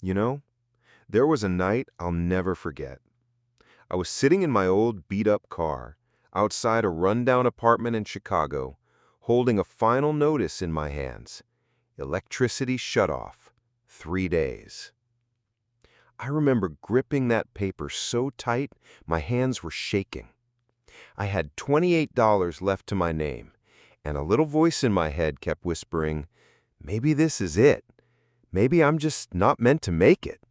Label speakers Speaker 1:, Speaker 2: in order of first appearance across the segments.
Speaker 1: You know, there was a night I'll never forget. I was sitting in my old beat-up car outside a rundown apartment in Chicago, holding a final notice in my hands. Electricity shut off. 3 days. I remember gripping that paper so tight, my hands were shaking. I had $28 left to my name, and a little voice in my head kept whispering, maybe this is it. Maybe I'm just not meant to make it.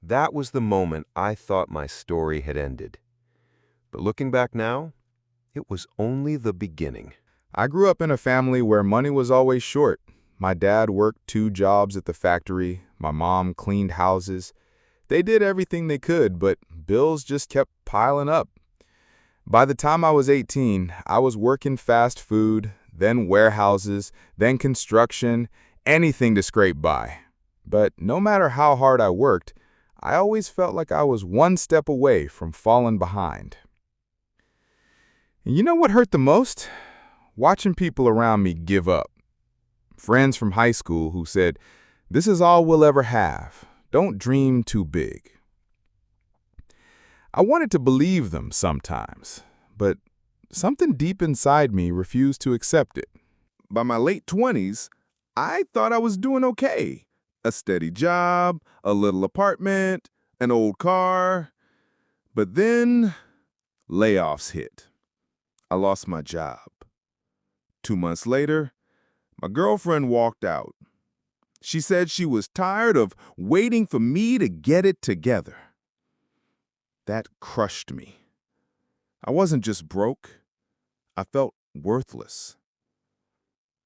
Speaker 1: That was the moment I thought my story had ended. But looking back now, it was only the beginning.
Speaker 2: I grew up in a family where money was always short. My dad worked 2 jobs at the factory. My mom cleaned houses. They did everything they could, but bills just kept piling up. By the time I was 18, I was working fast food, then warehouses, then construction, anything to scrape by. But no matter how hard I worked, I always felt like I was one step away from falling behind. And you know what hurt the most? Watching people around me give up. Friends from high school who said, "This is all we'll ever have. Don't dream too big." I wanted to believe them sometimes, but something deep inside me refused to accept it. By my late 20s, I thought I was doing okay. A steady job, a little apartment, an old car. But then, layoffs hit. I lost my job. 2 months later, my girlfriend walked out. She said she was tired of waiting for me to get it together. That crushed me. I wasn't just broke. I felt worthless.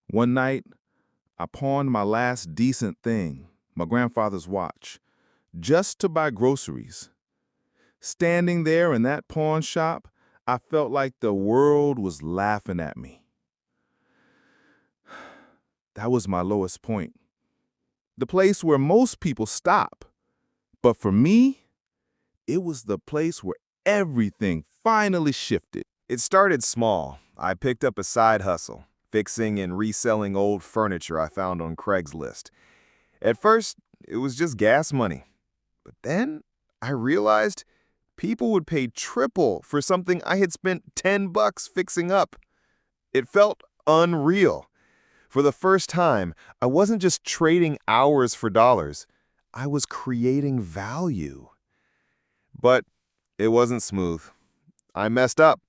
Speaker 2: One night, I pawned my last decent thing, my grandfather's watch, just to buy groceries. Standing there in that pawn shop, I felt like the world was laughing at me. That was my lowest point. The place where most people stop. But for me, it was the place where everything finally shifted.
Speaker 3: It started small. I picked up a side hustle, fixing and reselling old furniture I found on Craigslist. At first, it was just gas money. But then I realized people would pay triple for something I had spent $10 fixing up. It felt unreal. For the first time, I wasn't just trading hours for dollars. I was creating value. But it wasn't smooth. I messed up,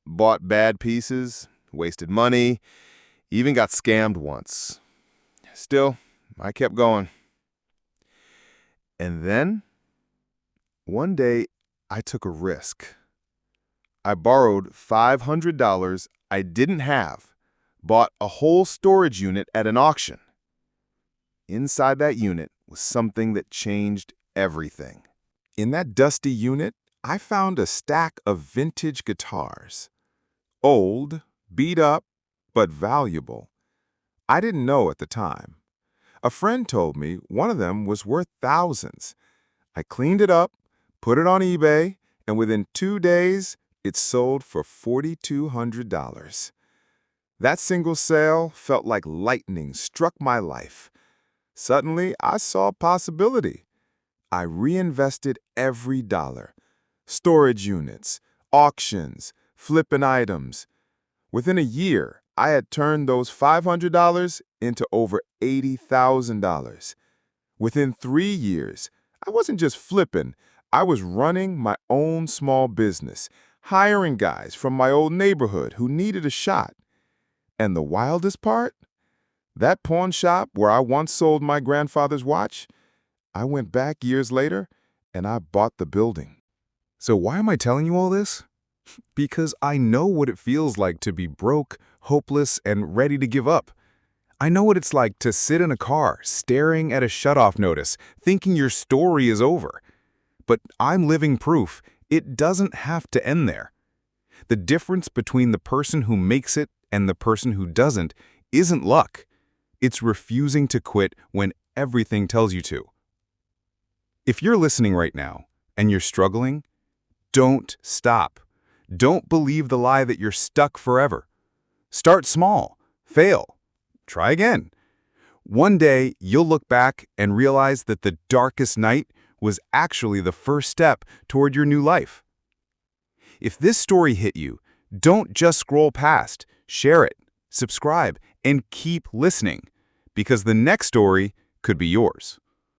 Speaker 3: bought bad pieces, wasted money, even got scammed once. Still, I kept going. And then, one day, I took a risk. I borrowed $500 I didn't have, bought a whole storage unit at an auction. Inside that unit was something that changed everything.
Speaker 2: In that dusty unit, I found a stack of vintage guitars. Old, beat up, but valuable. I didn't know at the time. A friend told me one of them was worth thousands. I cleaned it up, put it on eBay, and within 2 days, it sold for $4,200. That single sale felt like lightning struck my life. Suddenly, I saw possibility. I reinvested every dollar. Storage units, auctions, flipping items. Within a year, I had turned those $500 into over $80,000. Within 3 years, I wasn't just flipping, I was running my own small business, hiring guys from my old neighborhood who needed a shot. And the wildest part? That pawn shop where I once sold my grandfather's watch, I went back years later and I bought the building. So why am I telling you all this? Because I know what it feels like to be broke, hopeless, and ready to give up. I know what it's like to sit in a car, staring at a shutoff notice, thinking your story is over. But I'm living proof it doesn't have to end there. The difference between the person who makes it and the person who doesn't isn't luck. It's refusing to quit when everything tells you to. If you're listening right now and you're struggling, don't stop. Don't believe the lie that you're stuck forever. Start small, fail, try again. One day, you'll look back and realize that the darkest night was actually the first step toward your new life. If this story hit you, don't just scroll past, share it, subscribe, and keep listening, because the next story could be yours.